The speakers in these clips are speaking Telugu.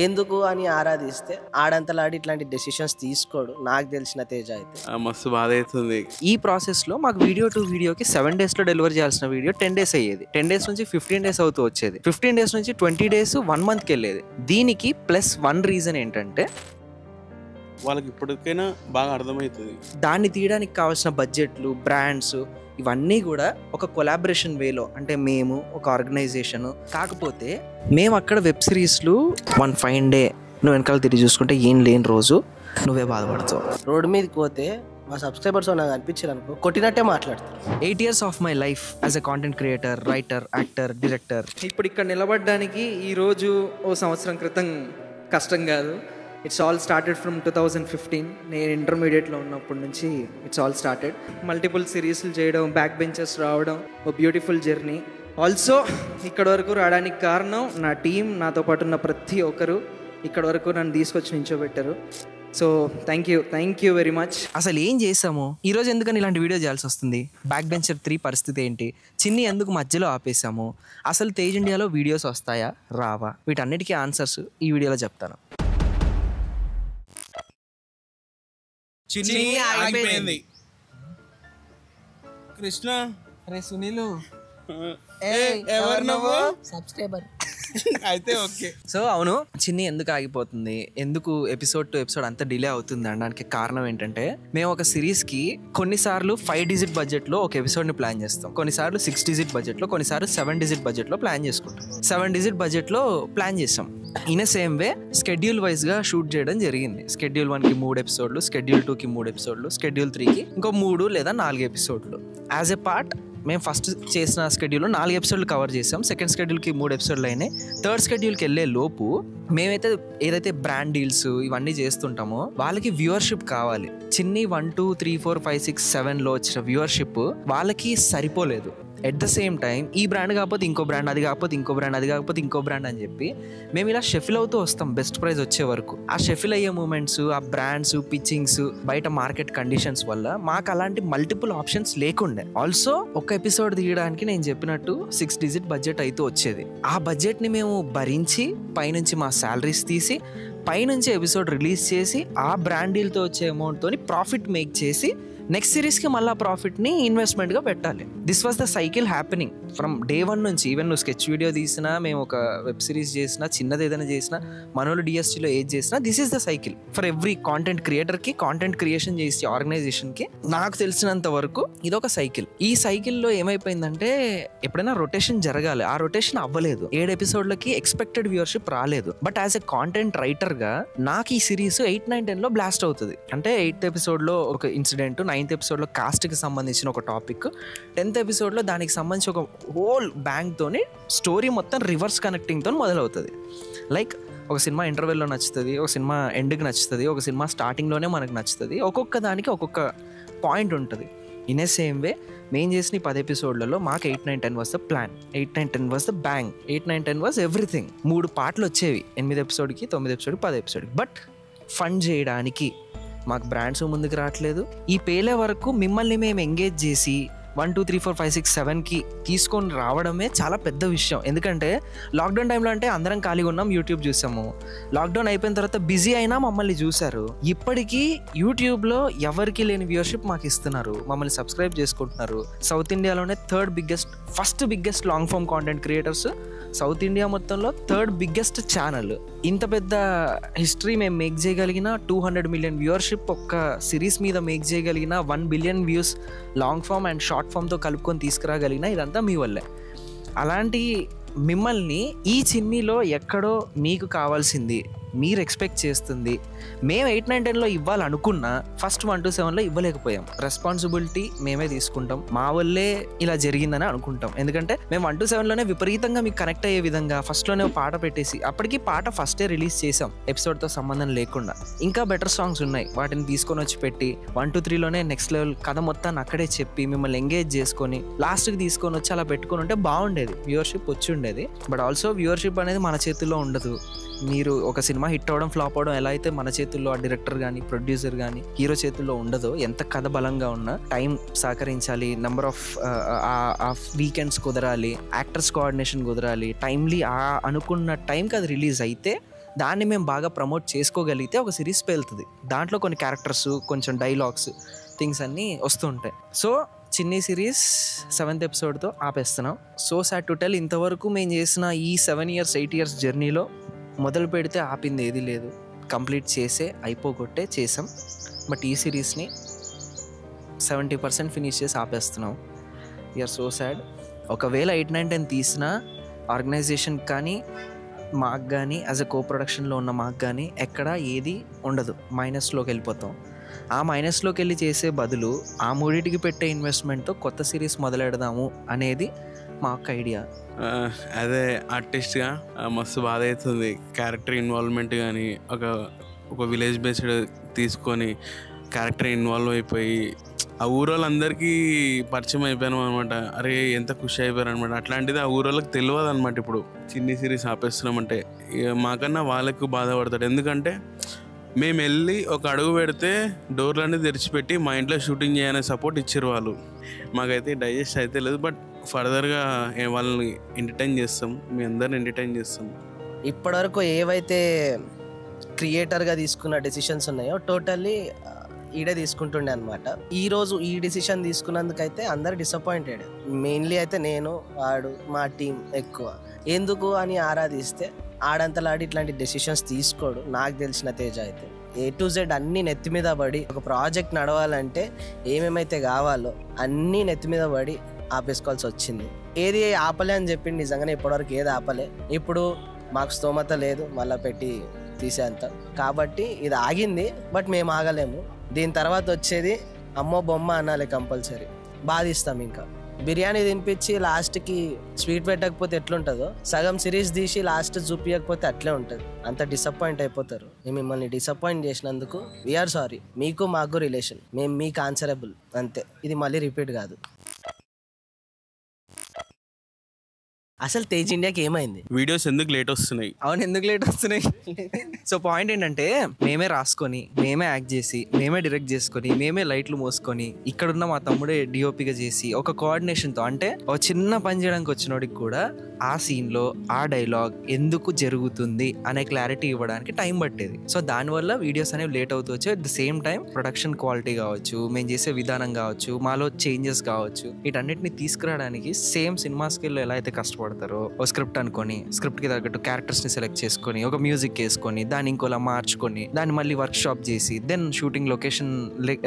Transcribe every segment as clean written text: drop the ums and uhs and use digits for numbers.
ఎందుకు అని ఆరాధిస్తే ఆడంతలాడి ఇట్లాంటి డెసిషన్స్ తీసుకోడు. నాకు తెలిసిన తేజ అయితే మస్తు బాధ అవుతుంది. ఈ ప్రాసెస్లో మాకు వీడియో టు వీడియోకి 7 daysలో డెలివరీ చేయాల్సిన వీడియో 10 days అయ్యేది. 10 days నుంచి 15 days అవుతూ వచ్చేది. 15 days నుంచి 20 days 1 monthకి వెళ్ళేది. దీనికి ప్లస్ 1 రీజన్ ఏంటంటే వాళ్ళకి ఇప్పటికైనా బాగా అర్థమవుతుంది. దాన్ని తీయడానికి కావాల్సిన బడ్జెట్లు, బ్రాండ్స్ ఇవన్నీ కూడా ఒక కొలాబరేషన్ వేలో, అంటే మేము ఒక ఆర్గనైజేషన్. కాకపోతే మేము అక్కడ వెబ్ సిరీస్లు 1 fine day నువ్వు వెనకాల తిరిగి చూసుకుంటే ఏం లేని రోజు నువ్వే బాధపడతావు. రోడ్డు మీదకి పోతే మా సబ్స్క్రైబర్స్ నాకు అనిపించారు అనుకో కొట్టినట్టే మాట్లాడతారు. 8 years of my life as a content creator, writer, actor, director. ఇప్పుడు ఇక్కడ నిలబడడానికి ఈరోజు ఓ సంవత్సరం క్రితం కష్టం కాదు. It's all started from 2015. నేను ఇంటర్మీడియట్లో ఉన్నప్పటి నుంచి ఇట్స్ ఆల్ స్టార్టెడ్. మల్టిపుల్ సిరీస్లు చేయడం, బ్యాక్ బెంచెస్ రావడం, ఓ బ్యూటిఫుల్ జర్నీ. ఆల్సో ఇక్కడ వరకు రావడానికి కారణం నా టీం, నాతో పాటు ఉన్న ప్రతి ఒక్కరు ఇక్కడ వరకు నన్ను తీసుకొచ్చి నించోబెట్టారు. So thank you very much. అసలు ఏం చేసాము ఈరోజు, ఎందుకని ఇలాంటి వీడియో చేయాల్సి వస్తుంది, బ్యాక్ బెంచర్ 3 పరిస్థితి ఏంటి, చిన్ని ఎందుకు మధ్యలో ఆపేసాము, అసలు తేజ్ ఇండియాలో వీడియోస్ వస్తాయా రావా, వీటన్నిటికీ ఆన్సర్స్ ఈ వీడియోలో చెప్తాను. చిన్ని ఆగిపోయింది. కృష్ణ, అరే సునీలు, ఎవరు నువ్వు? సబ్స్క్రైబర్ అయితే ఓకే. సో అవును, చిన్ని ఎందుకు ఆగిపోతుంది, ఎందుకు ఎపిసోడ్ టు ఎపిసోడ్ అంత డిలే అవుతుంది అనడానికి కారణం ఏంటంటే, మేము ఒక సిరీస్కి కొన్నిసార్లు 5 digit బడ్జెట్లో ఒక ఎపిసోడ్ని ప్లాన్ చేస్తాం, కొన్నిసార్లు 6 digit బడ్జెట్లో, కొన్నిసార్లు 7 digit బడ్జెట్లో ప్లాన్ చేసుకుంటాం. 7 digit బడ్జెట్లో ప్లాన్ చేస్తాం. In a same way schedule వైజ్గా షూట్ చేయడం జరిగింది. స్కెడ్యూల్ 1కి 3 episodes, స్కెడ్యూల్ 2కి 3 episodes, స్కెడ్యూల్ 3కి ఇంకో 3 లేదా 4 episodes. యాజ్ ఎ పార్ట్ మేము ఫస్ట్ చేసిన స్కెడ్యూల్లో 4 episodes కవర్ చేసాం. సెకండ్ స్కెడ్యూల్కి 3 episodes అయినాయి. థర్డ్ స్కెడ్యూల్కి వెళ్ళే లోపు మేమైతే ఏదైతే బ్రాండ్ డీల్స్ ఇవన్నీ చేస్తుంటామో వాళ్ళకి వ్యూవర్షిప్ కావాలి. చిన్ని 1, 2, 3, 4, 5, 6, 7లో వచ్చిన వ్యూవర్షిప్ వాళ్ళకి సరిపోలేదు. ఎట్ ద సేమ్ టైం ఈ బ్రాండ్ కాకపోతే ఇంకో బ్రాండ్, అది కాకపోతే ఇంకో బ్రాండ్, అది కాకపోతే ఇంకో బ్రాండ్ అని చెప్పి మేము ఇలా షెఫిల్ అవుతూ వస్తాం బెస్ట్ ప్రైజ్ వచ్చే వరకు. ఆ షెఫిల్ అయ్యే మూమెంట్స్, ఆ బ్రాండ్స్, పిచ్చింగ్స్, బయట మార్కెట్ కండిషన్స్ వల్ల మాకు అలాంటి మల్టిపుల్ ఆప్షన్స్ లేకుండే. ఆల్సో ఒక ఎపిసోడ్ తీయడానికి నేను చెప్పినట్టు 6 digit బడ్జెట్ అయితే వచ్చేది. ఆ బడ్జెట్ని మేము భరించి పైనుంచి మా శాలరీస్ తీసి పైనుంచి ఎపిసోడ్ రిలీజ్ చేసి ఆ బ్రాండ్ డీల్తో వచ్చే అమౌంట్తో ప్రాఫిట్ మేక్ చేసి నెక్స్ట్ సిరీస్కి మళ్ళీ ప్రాఫిట్ని ఇన్వెస్ట్మెంట్గా పెట్టాలి. This was the cycle happening from day 1 నుంచి. ఈవెన్ నువ్వు స్కెచ్ వీడియో తీసినా, మేము ఒక వెబ్ సిరీస్ చేసినా, చిన్నది ఏదైనా చేసినా, మనోళ్ళు డిఎస్టీలో ఏది చేసినా, this is the cycle for every content క్రియేటర్కి, కాంటెంట్ క్రియేషన్ చేసే ఆర్గనైజేషన్కి. నాకు తెలిసినంత వరకు ఇదొక సైకిల్. ఈ సైకిల్లో ఏమైపోయిందంటే ఎప్పుడైనా రొటేషన్ జరగాలి, ఆ రొటేషన్ అవ్వలేదు. 7 episodes ఎక్స్పెక్టెడ్ వ్యూవర్షిప్ రాలేదు. బట్ యాజ్ ఎ కాంటెంట్ రైటర్గా నాకు ఈ సిరీస్ 8, 9, 10లో బ్లాస్ట్ అవుతుంది. అంటే 8th episodeలో ఒక ఇన్సిడెంట్, 9th episodeలో కాస్ట్కి సంబంధించిన ఒక టాపిక్, 10th episodeలో దానికి సంబంధించి ఒక హోల్ బ్యాంక్తోని స్టోరీ మొత్తం రివర్స్ కనెక్టింగ్తో మొదలవుతుంది. లైక్ ఒక సినిమా ఇంటర్వెల్లో నచ్చుతుంది, ఒక సినిమా ఎండ్కి నచ్చుతుంది, ఒక సినిమా స్టార్టింగ్లోనే మనకు నచ్చుతుంది. ఒక్కొక్క దానికి ఒక్కొక్క పాయింట్ ఉంటుంది. ఇన్ ఏ సేమ్ వే మేము చేసిన 10 episodes మాకు 8, 9, 10 was the plan. 8, 9, 10 was the bang. 8, 9, 10 was everything. 3 పార్ట్లు వచ్చేవి, 8 episodeకి, 9 episodeకి, 10 episodeకి. బట్ ఫండ్ చేయడానికి మాకు బ్రాండ్స్ ముందుకు రావట్లేదు. ఈ పేలే వరకు మిమ్మల్ని మేము ఎంగేజ్ చేసి 1, 2, 3, 4, 5, 6, 7కి తీసుకొని రావడమే చాలా పెద్ద విషయం. ఎందుకంటే లాక్డౌన్ టైంలో అంటే అందరం ఖాళీగా ఉన్నాం, యూట్యూబ్ చూసాము. లాక్డౌన్ అయిపోయిన తర్వాత బిజీ అయినా మమ్మల్ని చూశారు. ఇప్పటికీ యూట్యూబ్లో ఎవరికి లేని వ్యూవర్షిప్ మాకు ఇస్తున్నారు, మమ్మల్ని సబ్స్క్రైబ్ చేసుకుంటున్నారు. సౌత్ ఇండియాలోనే first biggest long form content creators, south India మొత్తంలో 3rd biggest ఛానల్. ఇంత పెద్ద హిస్టరీ మేము మేక్ చేయగలిగిన, 200 million వ్యూవర్షిప్ ఒక్క సిరీస్ మీద మేక్ చేయగలిగిన, 1 billion views long form and short ఫామ్తో కలుపుకొని తీసుకురాగలిగిన, ఇదంతా మీ వల్లే. అలాంటి మిమ్మల్ని ఈ చిన్నీలో ఎక్కడో మీకు కావాల్సింది, మీరు ఎక్స్పెక్ట్ చేస్తుంది మేము 8, 9, 10లో ఇవ్వాలనుకున్నా ఫస్ట్ 1 to 7లో ఇవ్వలేకపోయాం. రెస్పాన్సిబిలిటీ మేమే తీసుకుంటాం, మా వల్లే ఇలా జరిగిందని అనుకుంటాం. ఎందుకంటే మేము 1 to 7లోనే విపరీతంగా మీకు కనెక్ట్ అయ్యే విధంగా ఫస్ట్లోనే పాట పెట్టేసి, అప్పటికి పాట ఫస్టే రిలీజ్ చేసాం ఎపిసోడ్తో సంబంధం లేకుండా. ఇంకా బెటర్ సాంగ్స్ ఉన్నాయి, వాటిని తీసుకొని వచ్చి పెట్టి 1 to 3లోనే నెక్స్ట్ లెవెల్ కథ మొత్తాన్ని అక్కడే చెప్పి మిమ్మల్ని ఎంగేజ్ చేసుకొని లాస్ట్కి తీసుకొని వచ్చి అలా పెట్టుకొని ఉంటే బాగుండేది, వ్యూవర్షిప్ వచ్చి ఉండేది. బట్ ఆల్సో వ్యూవర్షిప్ అనేది మన చేతుల్లో ఉండదు. మీరు ఒక సినిమా హిట్ అవ్వడం, ఫ్లాప్ అవ్వడం ఎలా అయితే మన చేతుల్లో, ఆ డైరెక్టర్ కానీ, ప్రొడ్యూసర్ కానీ, హీరో చేతుల్లో ఉండదో, ఎంత కథ బలంగా ఉన్నా టైం సహకరించాలి, నెంబర్ ఆఫ్ వీకెండ్స్ కుదరాలి, యాక్టర్స్ కోఆర్డినేషన్ కుదరాలి, టైమ్లీ అనుకున్న టైంకి అది రిలీజ్ అయితే దాన్ని మేము బాగా ప్రమోట్ చేసుకోగలిగితే ఒక సిరీస్ పేలుతుంది. దాంట్లో కొన్ని క్యారెక్టర్స్, కొంచెం డైలాగ్స్, థింగ్స్ అన్నీ వస్తూ ఉంటాయి. సో చిన్ని సిరీస్ 7th ఎపిసోడ్తో ఆపేస్తున్నాం. సో సాడ్ టు టెల్, ఇంతవరకు మేము చేసిన ఈ 7 years 8 years జర్నీలో మొదలు పెడితే ఆపింది ఏది లేదు. కంప్లీట్ చేసే అయిపోగొట్టే చేసాం. బట్ ఈ సిరీస్ని 70% ఫినిష్ చేసి ఆపేస్తున్నాం. We are so sad. ఒకవేళ 8, 9, 10 తీసిన ఆర్గనైజేషన్ కానీ మాకు కానీ యాజ్ అ కో ప్రొడక్షన్లో ఉన్న మాకు కానీ ఎక్కడ ఏది ఉండదు, మైనస్లోకి వెళ్ళిపోతాం. ఆ మైనస్లోకి వెళ్ళి చేసే బదులు ఆ మూడింటికి పెట్టే ఇన్వెస్ట్మెంట్తో కొత్త సిరీస్ మొదలెడదాము అనేది మా యొక్క ఐడియా. అదే ఆర్టిస్ట్గా మస్తు బాధ అవుతుంది. క్యారెక్టర్ ఇన్వాల్వ్మెంట్ కానీ ఒక విలేజ్ బేస్డ్ తీసుకొని క్యారెక్టర్ ఇన్వాల్వ్ అయిపోయి ఆ ఊరోళ్ళందరికీ పరిచయం అయిపోయాను అనమాట. అరే ఎంత ఖుషి అయిపోయారు అనమాట. అట్లాంటిది ఆ ఊరోళ్ళకి తెలియదు అనమాట. ఇప్పుడు చిన్ని సిరీస్ ఆపేస్తున్నామంటే మాకన్నా వాళ్ళకు బాధపడతాడు. ఎందుకంటే మేము వెళ్ళి ఒక అడుగు పెడితే డోర్లన్నీ తెరిచిపెట్టి మా ఇంట్లో షూటింగ్ చేయనే సపోర్ట్ ఇచ్చారు వాళ్ళు. మాకైతే డైజెస్ట్ అయితే లేదు. బట్ ఫర్దర్గా వాళ్ళని ఎంటర్టైన్ చేస్తాం, మీ అందరిని ఎంటర్టైన్ చేస్తాం. ఇప్పటివరకు ఏవైతే క్రియేటర్గా తీసుకున్న డెసిషన్స్ ఉన్నాయో టోటల్లీ ఈడే తీసుకుంటుండే అనమాట. ఈరోజు ఈ డిసిషన్ తీసుకున్నందుకైతే అందరు డిసప్పాయింటెడ్. మెయిన్లీ అయితే నేను, వాడు, మా టీం ఎక్కువ. ఎందుకు అని ఆరాధిస్తే ఆడంతలాడి ఇట్లాంటి డెసిషన్స్ తీసుకోడు. నాకు తెలిసిన తేజ అయితే A to Z అన్నీ నెత్తి మీద పడి ఒక ప్రాజెక్ట్ నడవాలంటే ఏమేమైతే కావాలో అన్నీ నెత్తి మీద పడి ఆపేసుకోవాల్సి వచ్చింది. ఏది ఆపలే అని చెప్పింది, నిజంగానే ఇప్పటివరకు ఏది ఆపలే. ఇప్పుడు మాకు స్తోమత లేదు మళ్ళీ పెట్టి తీసేంత, కాబట్టి ఇది ఆగింది. బట్ మేము ఆగలేము. దీని తర్వాత వచ్చేది అమ్మో బొమ్మ అనాలి కంపల్సరీ. బాధిస్తాం. ఇంకా బిర్యానీ తినిపించి లాస్ట్కి స్వీట్ పెట్టకపోతే ఎట్లుంటుందో, సగం సిరీస్ తీసి లాస్ట్ చూపించకపోతే అట్లే ఉంటుంది. అంత డిసప్పాయింట్ అయిపోతారు. మేము మిమ్మల్ని డిసప్పాయింట్ చేసినందుకు వీఆర్ సారీ. మీకు మాకు రిలేషన్, మేము మీకు ఆన్సరబుల్ అంతే. ఇది మళ్ళీ రిపీట్ కాదు. అసలు తేజ్ ఇండియాకి ఏమైంది? వీడియోస్ ఎందుకు లేట్ వస్తున్నాయి? అవును, ఎందుకు లేట్ వస్తున్నాయి? సో పాయింట్ ఏంటంటే మేమే రాసుకొని, మేమే యాక్ట్ చేసి, మేమే డైరెక్ట్ చేసుకొని, మేమే లైట్లు మోసుకొని, ఇక్కడున్న మా తమ్ముడే డిఓపిగా చేసి ఒక కోఆర్డినేషన్తో, అంటే ఒక చిన్న పని చేయడానికి వచ్చినోడికి కూడా ఆ సీన్లో ఆ డైలాగ్ ఎందుకు జరుగుతుంది అనే క్లారిటీ ఇవ్వడానికి టైం పట్టేది. సో దానివల్ల వీడియోస్ అనేవి లేట్ అవుతూ వచ్చాయి. At the same time production quality కావచ్చు, మేము చేసే విధానం కావచ్చు, మాలో చేంజెస్ కావచ్చు, వీటన్నిటిని తీసుకురావడానికి సేమ్ సినిమా స్కిల్ ఎలా అయితే కష్టపడతారో, ఓ స్క్రిప్ట్ అనుకొని, స్క్రిప్ట్ కి తగ్గట్టు క్యారెక్టర్స్ ని సెలెక్ట్ చేసుకొని, ఒక మ్యూజిక్ వేసుకొని, దాన్ని ఇంకోలా మార్చుకొని, దాన్ని మళ్ళీ వర్క్ షాప్ చేసి, దెన్ షూటింగ్ లొకేషన్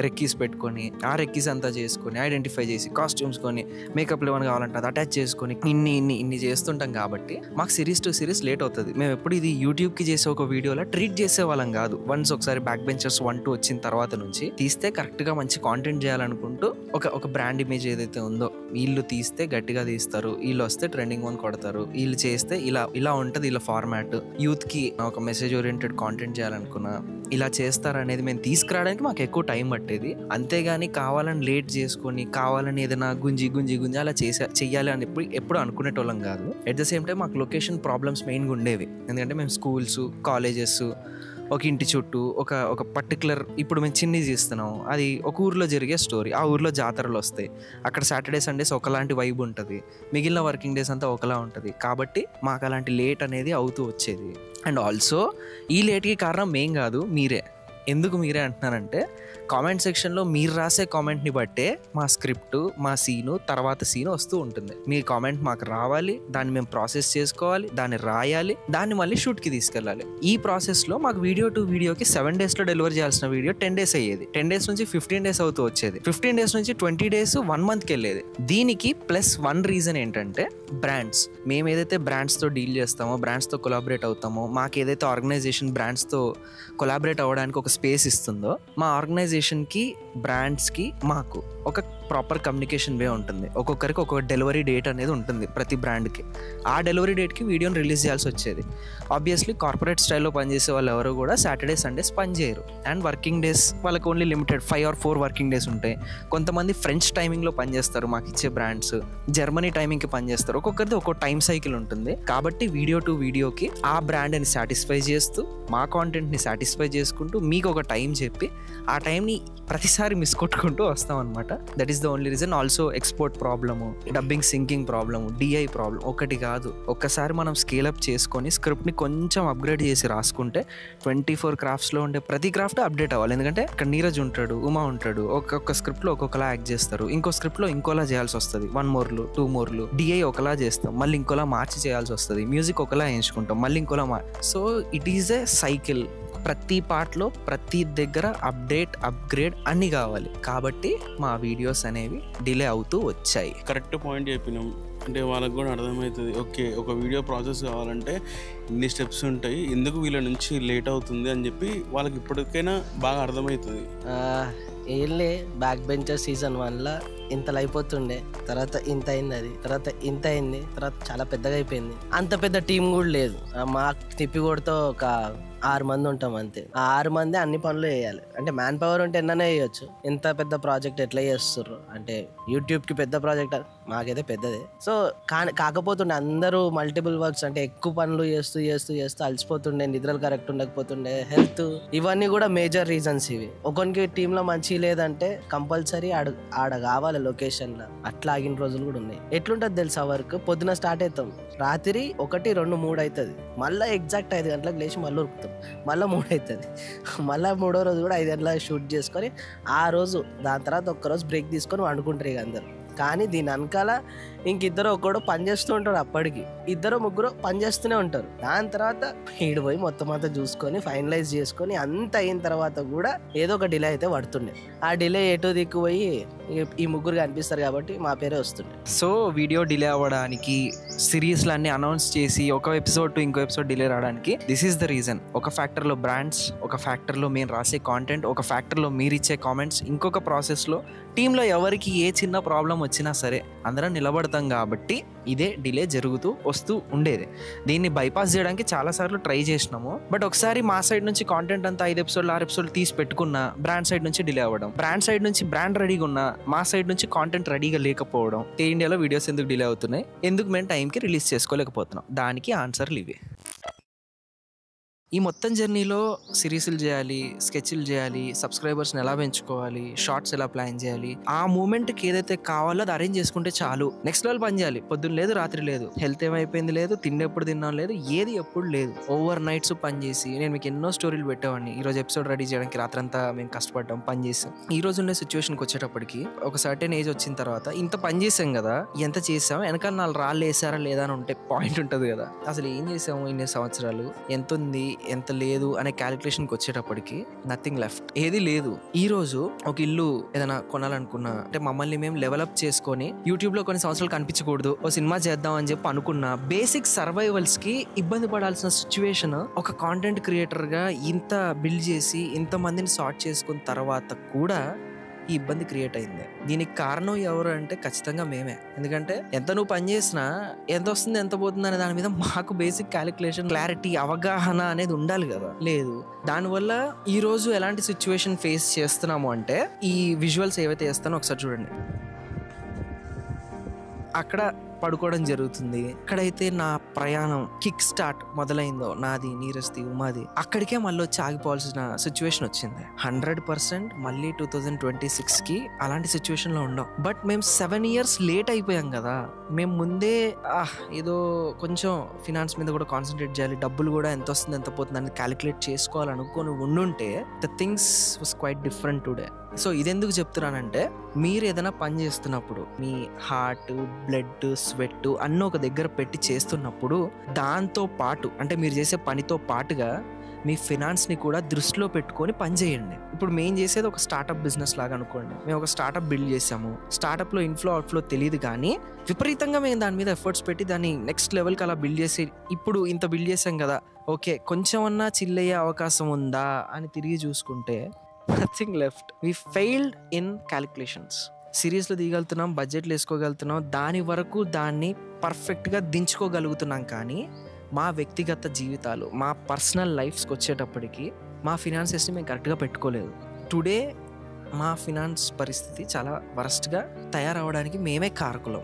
రెక్కీస్ పెట్టుకొని, ఆ రెక్కీస్ అంతా చేసుకొని, ఐడెంటిఫై చేసి, కాస్ట్యూమ్స్ కొని, మేకప్ లెవెన్ కావాలంటే అది అటాచ్ చేసుకొని, ఇన్ని చేస్తుంటాం. కాబట్టి మాకు సిరీస్ టు సిరీస్ లేట్ అవుతుంది. మేము ఎప్పుడు ఇది యూట్యూబ్ కి చేసే ఒక వీడియోలో ట్రీట్ చేసే వాళ్ళం కాదు. వన్స్ ఒకసారి బ్యాక్ బెంచర్స్ 1, 2 వచ్చిన తర్వాత నుంచి తీస్తే కరెక్ట్ గా మంచి కాంటెంట్ చేయాలనుకుంటూ ఒక బ్రాండ్ ఇమేజ్ ఏదైతే ఉందో, వీళ్ళు తీస్తే గట్టిగా తీస్తారు, వీళ్ళు వస్తే ట్రెండింగ్ 1 కొడతారు, వీళ్ళు చేస్తే ఇలా ఉంటది, ఇలా ఫార్మాట్, యూత్ కి ఒక మెసేజ్ ఓరియంటెడ్ కాంటెంట్ చేయాలనుకున్నా ఇలా చేస్తారు అనేది మేము తీసుకురావడానికి మాకు ఎక్కువ టైం పట్టేది. అంతేగాని కావాలని లేట్ చేసుకొని, కావాలని ఏదైనా గుంజి అలా చెయ్యాలి అని ఎప్పుడు అనుకునేటోళ్ళం కాదు. ఎట్ ద సేమ్ టైం మాకు లొకేషన్ ప్రాబ్లమ్స్ మెయిన్గా ఉండేవి. ఎందుకంటే మేము స్కూల్స్, కాలేజెస్, ఒక ఇంటి చుట్టూ ఒక పర్టికులర్, ఇప్పుడు మేము చిన్ని చేస్తున్నాం, అది ఒక ఊర్లో జరిగే స్టోరీ, ఆ ఊర్లో జాతరలు వస్తాయి, అక్కడ సాటర్డే సండేస్ ఒకలాంటి వైబ్ ఉంటుంది, మిగిలిన వర్కింగ్ డేస్ అంతా ఒకలా ఉంటుంది. కాబట్టి మాకు అలాంటి లేట్ అనేది అవుతూ వచ్చేది. అండ్ ఆల్సో ఈ లేట్కి కారణం మేం కాదు, మీరే. ఎందుకు మీరే అంటున్నానంటే, కామెంట్ సెక్షన్లో మీరు రాసే కామెంట్ని బట్టే మా స్క్రిప్ట్, మా సీను, తర్వాత సీను వస్తూ ఉంటుంది. మీ కామెంట్ మాకు రావాలి, దాన్ని మేము ప్రాసెస్ చేసుకోవాలి, దాన్ని రాయాలి, దాన్ని మళ్ళీ షూట్కి తీసుకెళ్ళాలి. ఈ ప్రాసెస్లో మాకు వీడియో టు వీడియోకి 7 daysలో డెలివరీ చేయాల్సిన వీడియో 10 days అయ్యేది. 10 days నుంచి 15 days అవుతూ వచ్చేది. 15 days నుంచి 20 days 1 monthకి వెళ్ళేది. దీనికి ప్లస్ 1 రీజన్ ఏంటంటే బ్రాండ్స్. మేము ఏదైతే బ్రాండ్స్తో డీల్ చేస్తామో, బ్రాండ్స్తో కొలాబరేట్ అవుతామో, మాకు ఏదైతే ఆర్గనైజేషన్ బ్రాండ్స్తో కొలాబరేట్ అవ్వడానికి ఒక స్పేస్ ఇస్తుందో, మా ఆర్గనైజేషన్కి, బ్రాండ్స్కి, మాకు ఒక ప్రాపర్ కమ్యూనికేషన్ వే ఉంటుంది. ఒక్కొక్కరికి ఒక డెలివరీ డేట్ అనేది ఉంటుంది ప్రతి బ్రాండ్కి. ఆ డెలివరీ డేట్కి వీడియోని రిలీజ్ చేయాల్సి వచ్చేది. ఆబ్వియస్లీ కార్పొరేట్ స్టైల్లో పనిచేసే వాళ్ళు ఎవరు కూడా సాటర్డే సండేస్ పని చేయరు. అండ్ వర్కింగ్ డేస్ వాళ్ళకి only limited 5 or 4 working days ఉంటాయి. కొంతమంది ఫ్రెంచ్ టైమింగ్లో పనిచేస్తారు, మాకు ఇచ్చే బ్రాండ్స్ జర్మనీ టైమింగ్కి పనిచేస్తారు. ఒక్కొక్కరిది ఒక్కో టైం సైకిల్ ఉంటుంది. కాబట్టి వీడియో టు వీడియోకి ఆ బ్రాండ్ని సాటిస్ఫై చేస్తూ, మా కాంటెంట్ని సాటిస్ఫై చేసుకుంటూ, మీకు ఒక టైం చెప్పి, ఆ టైంని ప్రతిసారి ప్రతిసారి మిస్ కొట్టుకుంటూ వస్తాం అనమాట. That is the only reason. Also export problem, dubbing sinking problem, DI problem ఒకటి కాదు. ఒక్కసారి మనం స్కేలప్ చేసుకొని స్క్రిప్ట్ని కొంచెం అప్గ్రేడ్ చేసి రాసుకుంటే 24 క్రాఫ్ట్స్లో ఉండే ప్రతి క్రాఫ్ట్ అప్డేట్ అవ్వాలి. ఎందుకంటే ఇక్కడ నీరజ్ ఉంటాడు, ఉమా ఉంటాడు, ఒక్కొక్క స్క్రిప్ట్లో ఒక్కొక్కలా యాక్ట్ చేస్తారు, ఇంకో స్క్రిప్ట్లో ఇంకోలా చేయాల్సి వస్తుంది, 1 మోర్లు 2 మోర్లు, డిఐ ఒకలా చేస్తాం, మళ్ళీ ఇంకోలా మార్చి చేయాల్సి వస్తుంది, మ్యూజిక్ ఒకలా ఎంచుకుంటాం, మళ్ళీ ఇంకోలా so it is a cycle. ప్రతి పార్ట్లో ప్రతి దగ్గర అప్గ్రేడ్ అన్నీ కావాలి. కాబట్టి మా వీడియోస్ అనేవి డిలే అవుతూ వచ్చాయి. కరెక్ట్ పాయింట్ చెప్పినాం. అంటే వాళ్ళకి కూడా అర్థమవుతుంది, ఓకే ఒక వీడియో ప్రాసెస్ కావాలంటే ఇన్ని స్టెప్స్ ఉంటాయి, ఎందుకు వీళ్ళ నుంచి లేట్ అవుతుంది అని చెప్పి వాళ్ళకి ఇప్పటికైనా బాగా అర్థమవుతుంది. ఏళ్ళే బ్యాక్ బెంచర్ సీజన్ 1లో ఇంతలో అయిపోతుండే, తర్వాత ఇంత అయింది, అది తర్వాత ఇంత అయింది, తర్వాత చాలా పెద్దగా అయిపోయింది. అంత పెద్ద టీం కూడా లేదు. మా తిప్పిగొడితో ఒక 6 మంది ఉంటాం అంతే. ఆ 6 మంది అన్ని పనులు చేయాలి. అంటే మ్యాన్ పవర్ ఉంటే ఎన్ననే చేయొచ్చు. ఇంత పెద్ద ప్రాజెక్ట్ ఎట్లా చేస్తుర్రు అంటే యూట్యూబ్కి పెద్ద ప్రాజెక్ట్, మాకైతే పెద్దదే. సో కాకపోతుండే అందరూ మల్టిపుల్ వర్క్స్, అంటే ఎక్కువ పనులు చేస్తూ చేస్తూ చేస్తూ అలసిపోతుండే, నిద్రలు కరెక్ట్ ఉండకపోతుండే, హెల్త్, ఇవన్నీ కూడా మేజర్ రీజన్స్ ఇవి. ఒకరికి టీంలో మంచి లేదంటే కంపల్సరీ ఆడ కావాలి లొకేషన్లో. అట్లా ఆగిన రోజులు కూడా ఉన్నాయి. ఎట్లుంటుంది తెలుసా వర్క్? పొద్దున స్టార్ట్ అవుతాం, రాత్రి 1, 2, 3 అవుతుంది, మళ్ళీ ఎగ్జాక్ట్ 5 గంటలకు లేచి మళ్ళీ ఉరుకుతాం, మళ్ళీ 3 అవుతుంది, మళ్ళీ 3వ రోజు కూడా 5 గంటలకు షూట్ చేసుకొని ఆ రోజు దాని తర్వాత ఒక్కరోజు బ్రేక్ తీసుకొని వండుకుంటారు ఇక అందరు. కానీ దీని వెనకాల ఇంకిద్దరు ఒకడు పని చేస్తూ ఉంటాడు, అప్పటికి 2-3 పని చేస్తూనే ఉంటారు. దాని తర్వాత ఈడు పోయి మొత్తం అంతా చూసుకొని ఫైనలైజ్ చేసుకొని అంత అయిన తర్వాత కూడా ఏదో ఒక డిలే అయితే పడుతుండే. ఆ డిలే ఎటు దిక్కు పోయి ఈ ముగ్గురు కనిపిస్తారు కాబట్టి మా పేరే వస్తుండే. సో వీడియో డిలే అవ్వడానికి, సిరీస్లు అన్ని అనౌన్స్ చేసి ఒక ఎపిసోడ్ టు ఇంకో ఎపిసోడ్ డిలే రావడానికి దిస్ ఈస్ ద రీజన్. ఒక ఫ్యాక్టర్లో బ్రాండ్స్, ఒక ఫ్యాక్టర్లో మేము రాసే కాంటెంట్, ఒక ఫ్యాక్టర్లో మీరు ఇచ్చే కామెంట్స్, ఇంకొక ప్రాసెస్లో టీంలో ఎవరికి ఏ చిన్న ప్రాబ్లం వచ్చినా సరే అందరం నిలబడతాం. కాబట్టి ఇదే డిలే జరుగుతూ వస్తూ ఉండేది. దీన్ని బైపాస్ చేయడానికి చాలాసార్లు ట్రై చేసినాము. బట్ ఒకసారి మా సైడ్ నుంచి కాంటెంట్ అంతా 5 ఎపిసోడ్లు 6 ఎపిసోడ్లు తీసి పెట్టుకున్నా, బ్రాండ్ సైడ్ నుంచి డిలే అవ్వడం, బ్రాండ్ సైడ్ నుంచి బ్రాండ్ రెడీగా ఉన్నా, మా సైడ్ నుంచి కాంటెంట్ రెడీగా లేకపోవడం. ఇండియాలో వీడియోస్ ఎందుకు డిలే అవుతున్నాయి, ఎందుకు మేము టైంకి రిలీజ్ చేసుకోలేకపోతున్నాం, దానికి ఆన్సర్లు ఇవే. ఈ మొత్తం జర్నీలో సిరీస్లు చేయాలి, స్కెచ్లు చేయాలి, సబ్స్క్రైబర్స్ని ఎలా పెంచుకోవాలి, షార్ట్స్ ఎలా ప్లాన్ చేయాలి, ఆ మూమెంట్కి ఏదైతే కావాలో అది అరేంజ్ చేసుకుంటే చాలు. నెక్స్ట్ లెవెల్ పని చేయాలి. పొద్దున్న లేదు, రాత్రి లేదు, హెల్త్ ఏమైపోయింది లేదు, తిండి ఎప్పుడు తిన్నాం లేదు, ఏది ఎప్పుడు లేదు. ఓవర్ నైట్స్ పని చేసి నేను మీకు ఎన్నో స్టోరీలు పెట్టేవాడిని. ఈరోజు ఎపిసోడ్ రెడీ చేయడానికి రాత్రంతా మేము కష్టపడ్డాం, పని చేసాం. ఈ రోజు ఉండే సిచ్యువేషన్కి వచ్చేటప్పటికి ఒక సర్టెన్ ఏజ్ వచ్చిన తర్వాత ఇంత పని చేసాం కదా, ఎంత చేసాం, వెనకాల 4 రాళ్ళు వేసారా లేదా అని ఉంటే పాయింట్ ఉంటుంది కదా. అసలు ఏం చేసాము ఇన్ని సంవత్సరాలు, ఎంత ఉంది ఎంత లేదు అనే క్యాలిక్యులేషన్కి వచ్చేటప్పటికి నథింగ్ లెఫ్ట్, ఏది లేదు. ఈ రోజు ఒక ఇల్లు ఏదైనా కొనాలనుకున్నా, అంటే మమ్మల్ని మేము డెవలప్ చేసుకొని యూట్యూబ్ లో కొన్ని సంవత్సరాలు కనిపించకూడదు, ఓ సినిమా చేద్దాం అని చెప్పి అనుకున్న బేసిక్ సర్వైవల్స్ కి ఇబ్బంది పడాల్సిన సిచ్యువేషన్ ఒక కాంటెంట్ క్రియేటర్ గా ఇంత బిల్డ్ చేసి ఇంత మందిని సార్ట్ చేసుకున్న తర్వాత కూడా ఈ ఇబ్బంది క్రియేట్ అయింది. దీనికి కారణం ఎవరు అంటే ఖచ్చితంగా మేమే. ఎందుకంటే ఎంత నువ్వు పని చేసినా ఎంత వస్తుంది ఎంత పోతుంది అనే దాని మీద మాకు బేసిక్ క్యాలిక్యులేషన్, క్లారిటీ, అవగాహన అనేది ఉండాలి కదా, లేదు. దానివల్ల ఈ రోజు ఎలాంటి సిచ్యువేషన్ ఫేస్ చేస్తున్నాము అంటే, ఈ విజువల్స్ ఏవైతే చేస్తానో ఒకసారి చూడండి. అక్కడ పడుకోవడం జరుగుతుంది. ఎక్కడైతే నా ప్రయాణం కిక్ స్టార్ట్ మొదలైందో, నాది, నీరజ్ది, ఉమాది, అక్కడికే మళ్ళీ వచ్చి ఆగిపోవాల్సిన సిచ్యువేషన్ వచ్చింది. 100% మళ్ళీ 2026కి అలాంటి సిచ్యువేషన్ లో ఉండం. బట్ మేము 7 years లేట్ అయిపోయాం కదా. మేము ముందే ఏదో కొంచెం ఫినాన్స్ మీద కూడా కాన్సన్ట్రేట్ చేయాలి, డబ్బులు కూడా ఎంత వస్తుంది ఎంత పోతుంది అని క్యాలిక్యులేట్ చేసుకోవాలనుకొని ఉండుంటే the things was quite different today. So ఇదెందుకు చెప్తున్నానంటే, మీరు ఏదైనా పని చేస్తున్నప్పుడు మీ హార్ట్, బ్లడ్, స్వెట్ అన్నీ ఒక దగ్గర పెట్టి చేస్తున్నప్పుడు దాంతో పాటు, అంటే మీరు చేసే పనితో పాటుగా మీ ఫినాన్స్ని కూడా దృష్టిలో పెట్టుకొని పని చేయండి. ఇప్పుడు మేము చేసేది ఒక స్టార్టప్ బిజినెస్ లాగా అనుకోండి. మేము ఒక స్టార్టప్ బిల్డ్ చేసాము. స్టార్టప్లో ఇన్ఫ్లో అవుట్ఫ్లో తెలియదు, కానీ విపరీతంగా మేము దాని మీద ఎఫర్ట్స్ పెట్టి దాన్ని నెక్స్ట్ లెవెల్కి అలా బిల్డ్ చేసి, ఇప్పుడు ఇంత బిల్డ్ చేసాం కదా, ఓకే కొంచెం అన్నా చిల్ అయ్యే అవకాశం ఉందా అని తిరిగి చూసుకుంటే nothing left. We failed in calculations. సిరీస్లో దిగలుగుతున్నాం, బడ్జెట్లు వేసుకోగలుగుతున్నాం, దాని వరకు దాన్ని పర్ఫెక్ట్గా దించుకోగలుగుతున్నాం. కానీ మా వ్యక్తిగత జీవితాలు, మా పర్సనల్ లైఫ్స్కి వచ్చేటప్పటికి మా ఫినాన్సెస్ని మేము కరెక్ట్గా పెట్టుకోలేదు. టుడే మా ఫినాన్స్ పరిస్థితి చాలా వరస్ట్గా తయారవడానికి మేమే కారకులం.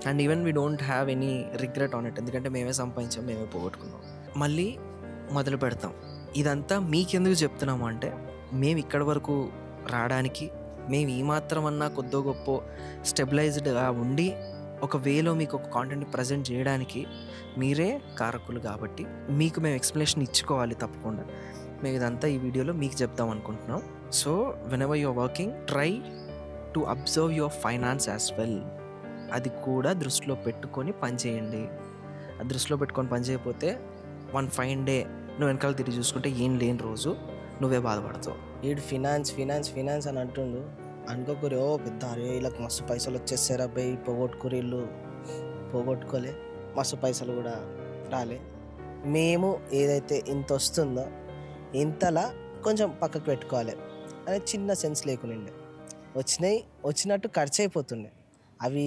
And even we don't have any regret on it. ఎందుకంటే మేమే సంపాదించాం, మేమే పోగొట్టుకున్నాం. మళ్ళీ మొదలు పెడతాం. ఇదంతా మీకెందుకు చెప్తున్నాము అంటే, మేము ఇక్కడి వరకు రావడానికి మేము ఈ మాత్రం అన్నా కొద్దో గొప్ప స్టెబిలైజ్డ్గా ఉండి ఒక వేలో మీకు ఒక కాంటెంట్ ప్రజెంట్ చేయడానికి మీరే కారకులు. కాబట్టి మీకు మేము ఎక్స్ప్లెనేషన్ ఇచ్చుకోవాలి తప్పకుండా. మేము ఇదంతా ఈ వీడియోలో మీకు చెప్తాం అనుకుంటున్నాం. So whenever you're working, try to observe your finances as well. అది కూడా దృష్టిలో పెట్టుకొని పనిచేయండి. అది దృష్టిలో పెట్టుకొని పని చేయకపోతే వన్ ఫైన్ డే నువ్వు వెనకాల తిరిగి చూసుకుంటే ఏం లేని రోజు నువ్వే బాధపడతావు. వీడు ఫినాన్స్ ఫినాన్స్ ఫినాన్స్ అని అంటుండు. అనుకోకూరి ఓ పెద్ద అరే వీళ్ళకి మస్తు పైసలు వచ్చేసారా అబ్బాయి, పోగొట్టుకుని వీళ్ళు పోగొట్టుకోలే, మస్తు పైసలు కూడా రాలే. మేము ఏదైతే ఇంత వస్తుందో ఇంతలా కొంచెం పక్కకు పెట్టుకోవాలి అనే చిన్న సెన్స్ లేకుండా వచ్చినట్టు ఖర్చు అయిపోతుండే. అవి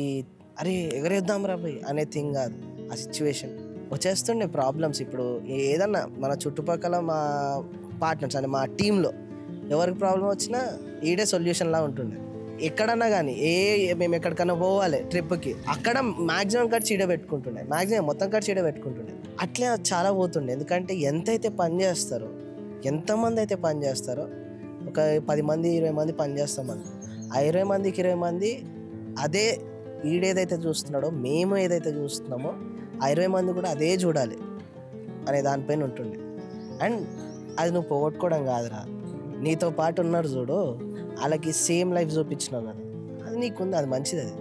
అరే ఎగరేద్దాం రా భయ్ అనే థింగ్ కాదు. ఆ సిచ్యువేషన్ వచ్చేస్తుండే ప్రాబ్లమ్స్. ఇప్పుడు ఏదన్నా మన చుట్టుపక్కల మా పార్ట్నర్స్ అంటే మా టీంలో ఎవరికి ప్రాబ్లం వచ్చినా ఈడే సొల్యూషన్లా ఉంటుండే. ఎక్కడన్నా కానీ మేము ఎక్కడికన్నా పోవాలి ట్రిప్కి, అక్కడ మ్యాక్సిమం ఖర్చు ఈడే పెట్టుకుంటుండే, మ్యాక్సిమం మొత్తం ఖర్చు ఈడే పెట్టుకుంటుండే. అట్లే చాలా పోతుండే. ఎందుకంటే ఎంతైతే పని చేస్తారో, ఎంతమంది అయితే పని చేస్తారో, ఒక 10 మంది 20 మంది పని చేస్తామని ఆ 20 మందికి 20 మంది అదే ఈడేదైతే చూస్తున్నాడో, మేము ఏదైతే చూస్తున్నామో ఆ 20 మంది కూడా అదే చూడాలి అనే దానిపైన ఉంటుండే. అండ్ అది నువ్వు పోగొట్టుకోవడం కాదురా, నీతో పాటు ఉన్నారు చూడు వాళ్ళకి సేమ్ లైఫ్ చూపించినావు కదా, అది నీకుంది, అది మంచిది. అది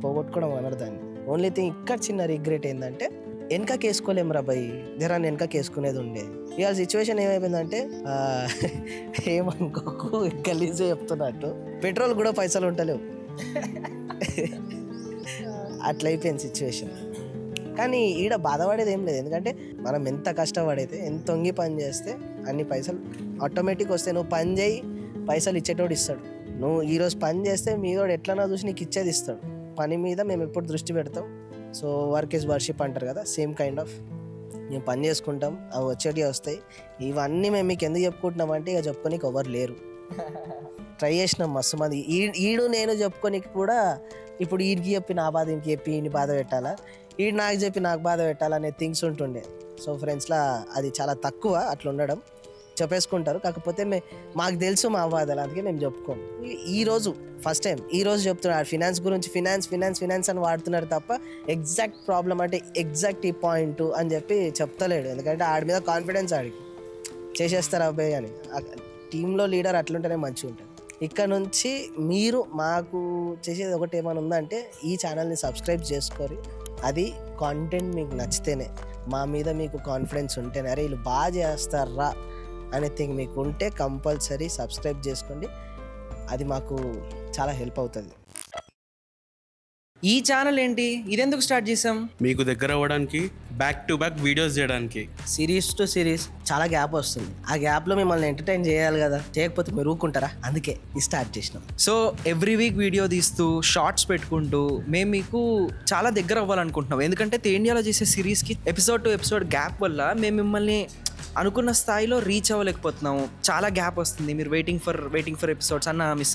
పోగొట్టుకోవడం అనరు దాన్ని. ఓన్లీ థింగ్ ఇక్కడ చిన్న రిగ్రెట్ ఏంటంటే వెనకకి వేసుకోలేము రా భయ్, జరాన్ని వెనకకి వేసుకునేది ఉండే. ఇవాళ సిచ్యువేషన్ ఏమైపోయిందంటే ఏమనుకోకు గలీజే చెప్తున్నట్టు పెట్రోల్ కూడా పైసలు ఉంటలేవు అట్లా అయిపోయింది సిచ్యువేషన్. కానీ ఈడ బాధపడేది ఏం లేదు. ఎందుకంటే మనం ఎంత కష్టపడైతే, ఎంత తొంగి పని చేస్తే అన్ని పైసలు ఆటోమేటిక్ వస్తాయి. నువ్వు పని చేయి, పైసలు ఇచ్చేటోడు ఇస్తాడు. నువ్వు ఈరోజు పని చేస్తే మీదోడు ఎట్లన్నా చూసి నీకు ఇచ్చేది ఇస్తాడు. పని మీద మేము ఎప్పుడు దృష్టి పెడతాం. సో వర్క్ ఈజ్ వర్షిప్ అంటారు కదా, సేమ్ కైండ్ ఆఫ్. మేము పని చేసుకుంటాం, అవి వచ్చేటివి వస్తాయి. ఇవన్నీ మేము మీకు ఎందుకు చెప్పుకుంటున్నామంటే ఇక చెప్పుకోనికి ఎవరు లేరు. ట్రై చేసినాం మస్తు మంది. ఈడు నేను చెప్పుకోనికి కూడా ఇప్పుడు ఈడికి చెప్పి నా బాధ ఈయనకి చెప్పి ఈయన బాధ పెట్టాలా, ఈడు నాకు చెప్పి నాకు బాధ పెట్టాలనే థింగ్స్ ఉంటుండే. సో ఫ్రెండ్స్లా అది చాలా తక్కువ అట్లా ఉండడం, చెప్పేసుకుంటారు. కాకపోతే మాకు తెలుసు మా బాధలు, అందుకే మేము చెప్పుకోము. ఈరోజు ఫస్ట్ టైం ఈరోజు చెప్తున్నాడు ఫినాన్స్ గురించి, ఫినాన్స్ ఫినాన్స్ ఫినాన్స్ అని వాడుతున్నాడు తప్ప ఎగ్జాక్ట్ ప్రాబ్లం అంటే ఎగ్జాక్ట్ ఈ పాయింట్ అని చెప్పి చెప్తలేడు. ఎందుకంటే ఆడి మీద కాన్ఫిడెన్స్ ఆడికి చేసేస్తారు అబ్బాయి అని. టీంలో లీడర్ అట్లుంటేనే మంచిగా ఉంటుంది. ఇక్కడ నుంచి మీరు మాకు చేసేది ఒకటి ఏమైనా ఉందంటే ఈ ఛానల్ని సబ్స్క్రైబ్ చేసుకోరి. అది కాంటెంట్ మీకు నచ్చితేనే, మా మీద మీకు కాన్ఫిడెన్స్ ఉంటేనే, అరే వీళ్ళు బాగా చేస్తారా అనే థింగ్ మీకు ఉంటే కంపల్సరీ సబ్స్క్రైబ్ చేసుకోండి. అది మాకు చాలా హెల్ప్ అవుతుంది. ఈ ఛానల్ ఏంటి, ఇదెందుకు స్టార్ట్ చేసాం? మీకు దగ్గర అవ్వడానికి, బ్యాక్ టు బ్యాక్ వీడియోస్ చేయడానికి. సిరీస్ టు సిరీస్ చాలా గ్యాప్ వస్తుంది. ఆ గ్యాప్లో మిమ్మల్ని ఎంటర్టైన్ చేయాలి కదా, చేయకపోతే మీరు ఊరుకుంటారా? అందుకే ఇది స్టార్ట్ చేసినాం. సో ఎవ్రీ వీక్ వీడియో తీస్తూ షార్ట్స్ పెట్టుకుంటూ మేము మీకు చాలా దగ్గర అవ్వాలనుకుంటున్నాం. ఎందుకంటే తేండియాలో చేసే సిరీస్కి ఎపిసోడ్ టు ఎపిసోడ్ గ్యాప్ వల్ల మేము మిమ్మల్ని అనుకున్న స్థాయిలో రీచ్ అవ్వలేకపోతున్నాము. చాలా గ్యాప్ వస్తుంది. మీరు వెయిటింగ్ ఫర్ ఎపిసోడ్స్ అన్న మిస్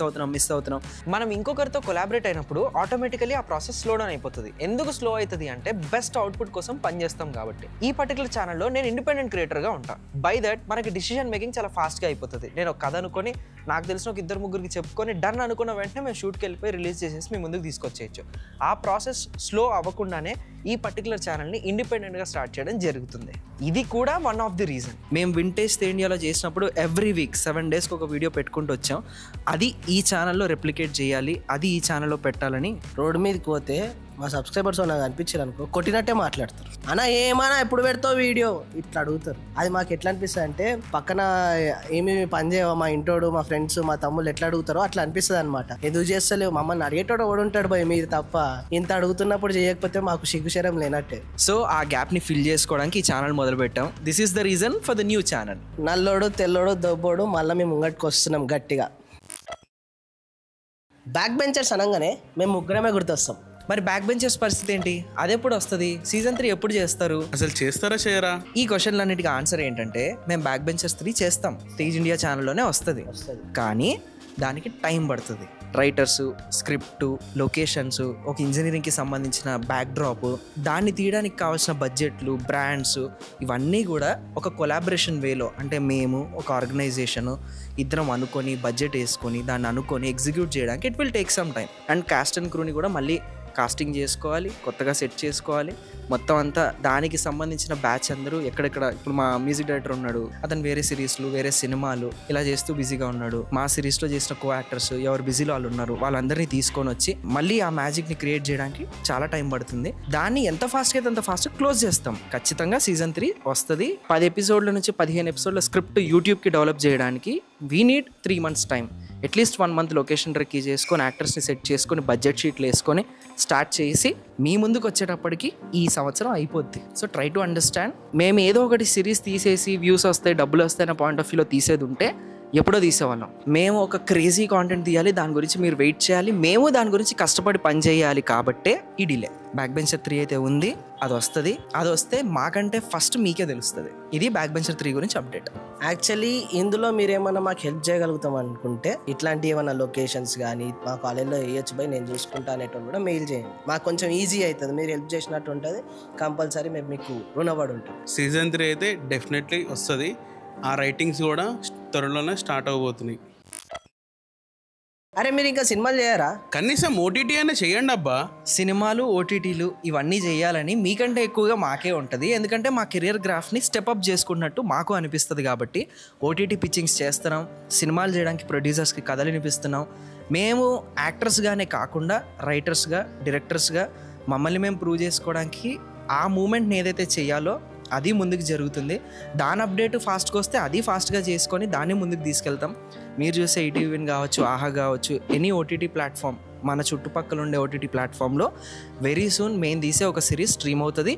అవుతున్నాం. మనం ఇంకొకరితో కొలాబరేట్ అయినప్పుడు ఆటోమేటికలీ ఆ ప్రాసెస్ స్లో డౌన్ అయిపోతుంది. ఎందుకు స్లో అవుతుంది అంటే బెస్ట్ అవుట్పుట్ కోసం పనిచేస్తాం కాబట్టి. ఈ పర్టికులర్ ఛానల్లో నేను ఇండిపెండెంట్ క్రియేటర్గా ఉంటాను. బై దట్ మనకి డిసిషన్ మేకింగ్ చాలా ఫాస్ట్గా అయిపోతుంది. నేను ఒక కథ అనుకొని, నాకు తెలిసిన ఒక 2-3 చెప్పుకొని డన్ అనుకున్న వెంటనే మేము షూట్కి వెళ్ళిపోయి రిలీజ్ చేసేసి మీ ముందుకు తీసుకొచ్చేయచ్చు. ఆ ప్రాసెస్ స్లో అవ్వకుండానే ఈ పర్టికులర్ ఛానల్ని ఇండిపెండెంట్గా స్టార్ట్ చేయడం జరుగుతుంది. ఇది కూడా వన్ ఆఫ్ ది రీజన్. మేము వింటేజ్ తేండియాలో చేసినప్పుడు ఎవ్రీ వీక్ 7 డేస్కి ఒక వీడియో పెట్టుకుంటూ వచ్చాం. అది ఈ ఛానల్లో రెప్లికేట్ చేయాలి, అది ఈ ఛానల్లో పెట్టాలని. రోడ్డు మీదకి పోతే మా సబ్స్క్రైబర్స్ నాకు అనిపించారు అనుకో, కొట్టినట్టే మాట్లాడతారు. అన్నా ఏమన్నా ఎప్పుడు పెడతావు వీడియో ఇట్లా అడుగుతారు. అది మాకు ఎట్లా అనిపిస్తుంది అంటే పక్కన ఏమేమి పని చేయవా మా ఇంటోడు, మా ఫ్రెండ్స్, మా తమ్ముళ్ళు ఎట్లా అడుగుతారో అట్లా అనిపిస్తుంది అనమాట. ఎందుకు చేస్తలేవు మమ్మల్ని అడిగేటోడు ఓడుంటాడు భయ్, మీరు తప్ప ఇంత అడుగుతున్నప్పుడు చేయకపోతే మాకు సిగ్గుశరం లేనట్టే. సో ఆ గ్యాప్ని ఫిల్ చేసుకోవడానికి ఈ ఛానల్ మొదలు పెట్టాం. This is the reason for the new channel. నల్లోడు తెల్లోడు దొబ్బోడు మళ్ళీ మేము ముంగట్టుకు వస్తున్నాం గట్టిగా. బ్యాక్ బెంచర్స్ అనగానే మేము ముగ్గురమే గుర్తొస్తాం. మరి బ్యాక్ బెంచర్స్ పరిస్థితి ఏంటి? అది ఎప్పుడు వస్తుంది? సీజన్ 3 ఎప్పుడు చేస్తారు? అసలు చేస్తారా చేయరా? ఈ క్వశ్చన్లన్నిటికీ ఆన్సర్ ఏంటంటే మేము బ్యాక్ బెంచర్స్ 3 చేస్తాం. తేజ్ ఇండియా ఛానల్లోనే వస్తుంది. కానీ దానికి టైం పడుతుంది. రైటర్స్, స్క్రిప్ట్, లొకేషన్స్, ఒక ఇంజనీరింగ్కి సంబంధించిన బ్యాక్డ్రాప్, దాన్ని తీయడానికి కావాల్సిన బడ్జెట్లు, బ్రాండ్స్, ఇవన్నీ కూడా ఒక కొలాబరేషన్ వేలో, అంటే మేము ఒక ఆర్గనైజేషన్ ఇద్దరం అనుకొని బడ్జెట్ వేసుకొని దాన్ని అనుకొని ఎగ్జిక్యూట్ చేయడానికి it will take some time. And cast and క్రూని కూడా మళ్ళీ కాస్టింగ్ చేసుకోవాలి, కొత్తగా సెట్ చేసుకోవాలి. మొత్తం అంతా దానికి సంబంధించిన బ్యాచ్ అందరూ ఎక్కడెక్కడ, ఇప్పుడు మా మ్యూజిక్ డైరెక్టర్ ఉన్నాడు, అతను వేరే సిరీస్లు, వేరే సినిమాలు ఇలా చేస్తూ బిజీగా ఉన్నాడు. మా సిరీస్లో చేసిన కో యాక్టర్స్ ఎవరు బిజీలో వాళ్ళు ఉన్నారు, వాళ్ళందరినీ తీసుకొని వచ్చి మళ్ళీ ఆ మ్యాజిక్ని క్రియేట్ చేయడానికి చాలా టైం పడుతుంది. దాన్ని ఎంత ఫాస్ట్గా అయితే అంత ఫాస్ట్ క్లోజ్ చేస్తాం. ఖచ్చితంగా సీజన్ 3 వస్తుంది. 10 ఎపిసోడ్ల నుంచి 15 ఎపిసోడ్ల స్క్రిప్ట్ యూట్యూబ్కి డెవలప్ చేయడానికి we need 3 months time. At least 1 month location recce చేసుకొని, యాక్టర్స్ని సెట్ చేసుకొని, బడ్జెట్ షీట్లు వేసుకొని స్టార్ట్ చేసి మీ ముందుకు వచ్చేటప్పటికి ఈ సంవత్సరం అయిపోద్ది. So try to understand. మేము ఏదో ఒకటి సిరీస్ తీసేసి వ్యూస్ వస్తాయి, డబ్బులు వస్తాయి అనే పాయింట్ ఆఫ్ వ్యూలో తీసేది ఉంటే ఎప్పుడో తీసేవాళ్ళం. మేము ఒక క్రేజీ కాంటెంట్ తీయాలి, దాని గురించి మీరు వెయిట్ చేయాలి, మేము దాని గురించి కష్టపడి పని చేయాలి. కాబట్టే ఈ డిలే. బ్యాక్ బెంచర్ 3 అయితే ఉంది, అది వస్తుంది. అది వస్తే మాకంటే ఫస్ట్ మీకే తెలుస్తుంది. ఇది బ్యాక్ బెంచర్ 3 గురించి అప్డేట్. యాక్చువల్లీ ఇందులో మీరేమన్నా మాకు హెల్ప్ చేయగలుగుతాం అనుకుంటే ఇట్లాంటి ఏమన్నా లొకేషన్స్ కానీ మా కాలేజ్లో వేయచ్చు బై, నేను చూసుకుంటా అనేటువంటి కూడా మెయిల్ చేయండి. మాకు కొంచెం ఈజీ అవుతుంది, మీరు హెల్ప్ చేసినట్టు ఉంటుంది. కంపల్సరీ మేము మీకు రుణపడి ఉంటాం. సీజన్ 3 అయితే డెఫినెట్లీ వస్తుంది. ఆ రైటింగ్స్ కూడా త్వరలోనే స్టార్ట్ అవబోతున్నాయి. అరే మీరు ఇంకా సినిమాలు చేయరా? కనీసం ఓటీటీ అయినా చేయండి అబ్బా. సినిమాలు, ఓటీటీలు ఇవన్నీ చేయాలని మీకంటే ఎక్కువగా మాకే ఉంటుంది. ఎందుకంటే మా కెరియర్ గ్రాఫ్ని స్టెప్అప్ చేసుకున్నట్టు మాకు అనిపిస్తుంది. కాబట్టి ఓటీటీ పిచ్చింగ్స్ చేస్తున్నాం, సినిమాలు చేయడానికి ప్రొడ్యూసర్స్కి కథలు వినిపిస్తున్నాం. మేము యాక్టర్స్గానే కాకుండా రైటర్స్గా, డైరెక్టర్స్గా మమ్మల్ని మేము ప్రూవ్ చేసుకోవడానికి ఆ మూమెంట్ని ఏదైతే చేయాలో అది ముందుకు జరుగుతుంది. దాని అప్డేట్ ఫాస్ట్గా వస్తే అది ఫాస్ట్గా చేసుకొని దాన్ని ముందుకు తీసుకెళ్తాం. మీరు చూసే ఈటీవీని కావచ్చు, ఆహా కావచ్చు, ఎనీ ఓటీటీ ప్లాట్ఫామ్, మన చుట్టుపక్కల ఉండే ఓటీటీ ప్లాట్ఫామ్లో వెరీ సూన్ మేము తీసే ఒక సిరీస్ స్ట్రీమ్ అవుతుంది.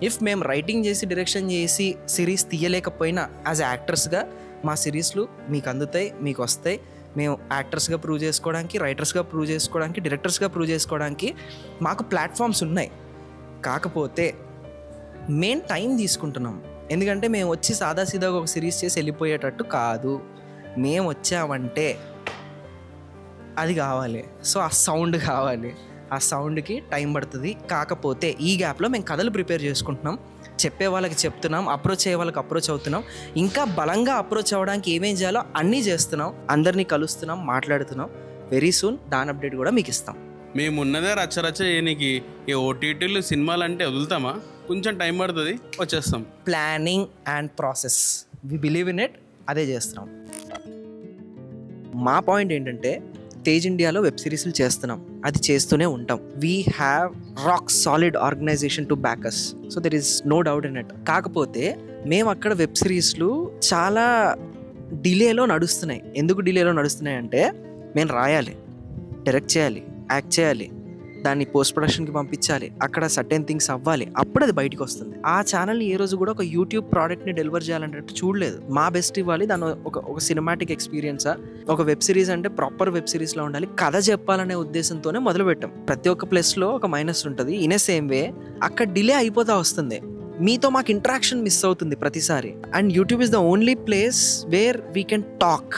ఇఫ్ మేము రైటింగ్ చేసి, డైరెక్షన్ చేసి సిరీస్ తీయలేకపోయినా యాజ్ యాక్టర్స్గా మా సిరీస్లు మీకు అందుతాయి, మీకు వస్తాయి. మేము యాక్టర్స్గా ప్రూవ్ చేసుకోవడానికి, రైటర్స్గా ప్రూవ్ చేసుకోవడానికి, డైరెక్టర్స్గా ప్రూవ్ చేసుకోవడానికి మాకు ప్లాట్ఫామ్స్ ఉన్నాయి. కాకపోతే మేము టైం తీసుకుంటున్నాం. ఎందుకంటే మేము వచ్చి సాదాసీదాగా ఒక సిరీస్ చేసి వెళ్ళిపోయేటట్టు కాదు. మేము వచ్చామంటే అది కావాలి. సో ఆ సౌండ్ కావాలి, ఆ సౌండ్కి టైం పడుతుంది. కాకపోతే ఈ గ్యాప్లో మేము కథలు ప్రిపేర్ చేసుకుంటున్నాం, చెప్పే వాళ్ళకి చెప్తున్నాం, అప్రోచ్ అయ్యే వాళ్ళకి అప్రోచ్ అవుతున్నాం. ఇంకా బలంగా అప్రోచ్ అవ్వడానికి ఏమేం చేయాలో అన్నీ చేస్తున్నాం, అందరినీ కలుస్తున్నాం, మాట్లాడుతున్నాం. వెరీ సూన్ దాని అప్డేట్ కూడా మీకు ఇస్తాం. మేము ఉన్నదే రచ్చరచ్చ చేయనికి. ఈ ఓటీటీలు సినిమాలు అంటే వదులుతామా? కొంచెం టైం పడుతుంది, వచ్చేస్తాం. Planning and process, we believe in it. అదే చేస్తున్నాం. మా పాయింట్ ఏంటంటే తేజ్ ఇండియాలో వెబ్ సిరీస్లు చేస్తున్నాం, అది చేస్తూనే ఉంటాం. We have rock solid organization to back us, so there is no doubt in it. కాకపోతే మేము అక్కడ వెబ్ సిరీస్లు చాలా డిలేలో నడుస్తున్నాయి. ఎందుకు డిలేలో నడుస్తున్నాయి అంటే మేము రాయాలి, డైరెక్ట్ చేయాలి, యాక్ట్ చేయాలి, దాన్ని పోస్ట్ ప్రొడక్షన్కి పంపించాలి, అక్కడ సర్టెన్ థింగ్స్ అవ్వాలి, అప్పుడు అది బయటకు వస్తుంది. ఆ ఛానల్ని ఏ రోజు కూడా ఒక యూట్యూబ్ ప్రోడక్ట్ని డెలివర్ చేయాలంటే చూడలేదు. మా బెస్ట్ ఇవ్వాలి, దాని ఒక సినిమాటిక్ ఎక్స్పీరియన్సా, ఒక వెబ్ సిరీస్ అంటే ప్రాపర్ వెబ్ సిరీస్లో ఉండాలి, కథ చెప్పాలనే ఉద్దేశంతోనే మొదలుపెట్టాం. ప్రతి ఒక్క ప్లస్లో ఒక మైనస్ ఉంటుంది. ఇన్ ఏ సేమ్ వే అక్కడ డిలే అయిపోతా వస్తుంది. మీతో మాకు ఇంటరాక్షన్ మిస్ అవుతుంది ప్రతిసారి. And YouTube is the only place where we can talk.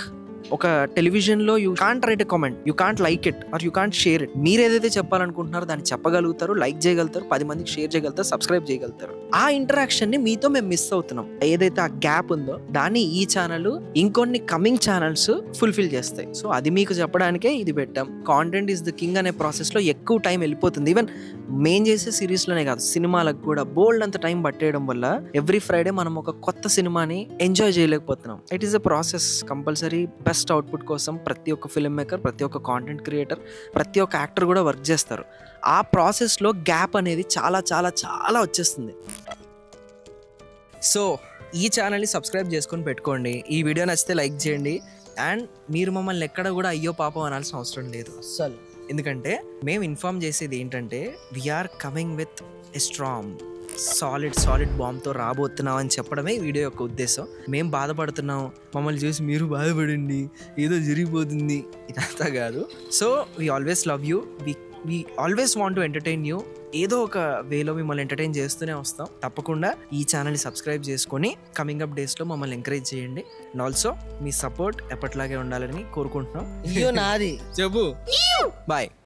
ఒక టెలివిజన్లో you can't right a comment, you can't like it or you can't share it. మీరు ఏదైతే చెప్పాలనుకుంటున్నారో దాన్ని చెప్పగలుగుతారు, లైక్ చేయగలుగుతారు, 10 మందికి షేర్ చేయగలుగుతారు, సబ్స్క్రైబ్ చేయగలుగుతారు. ఆ ఇంటరాక్షన్ని మీతో మేము మిస్ అవుతున్నాం. ఏదైతే ఆ గ్యాప్ ఉందో దాన్ని ఈ ఛానల్ ఇంకొన్ని కమింగ్ ఛానల్స్ ఫుల్ఫిల్ చేస్తాయి. సో అది మీకు చెప్పడానికే ఇది పెట్టాం. కాంటెంట్ ఈస్ ద కింగ్ అనే ప్రాసెస్లో ఎక్కువ టైం వెళ్ళిపోతుంది. ఈవెన్ మేం చేసే సిరీస్లోనే కాదు, సినిమాలకు కూడా బోల్డ్ అంత టైం పట్టేయడం వల్ల ఎవ్రీ ఫ్రైడే మనం ఒక కొత్త సినిమాని ఎంజాయ్ చేయలేకపోతున్నాం. It is a process. Compulsory best output కోసం ప్రతి ఒక్క ఫిల్మ్ మేకర్, ప్రతి ఒక్క కాంటెంట్ క్రియేటర్, ప్రతి ఒక్క యాక్టర్ కూడా వర్క్ చేస్తారు. ఆ ప్రాసెస్లో గ్యాప్ అనేది చాలా చాలా చాలా వచ్చేస్తుంది. సో ఈ ఛానల్ని సబ్స్క్రైబ్ చేసుకొని పెట్టుకోండి. ఈ వీడియో నచ్చితే లైక్ చేయండి. అండ్ మీరు మమ్మల్ని ఎక్కడ కూడా అయ్యో పాపం అనాల్సిన అవసరం లేదు అస్సలు. ఎందుకంటే మేము ఇన్ఫార్మ్ చేసేది ఏంటంటే we are coming with a strong solid బాంబ్తో రాబోతున్నాం అని చెప్పడమే వీడియో యొక్క ఉద్దేశం. మేము బాధపడుతున్నాం, మమ్మల్ని చూసి మీరు బాధపడండి, ఏదో జరిగిపోతుంది, ఇదంతా కాదు. So we always love you. We we always want to entertain you. ఏదో ఒక వేలో మిమ్మల్ని ఎంటర్టైన్ చేస్తూనే వస్తాం. తప్పకుండా ఈ ఛానల్ని సబ్స్క్రైబ్ చేసుకొని కమింగ్ అప్ డేస్లో మమ్మల్ని ఎంకరేజ్ చేయండి. అండ్ ఆల్సో మీ సపోర్ట్ ఎప్పటిలాగే ఉండాలని కోరుకుంటున్నాం. నాది చెప్పు బాయ్.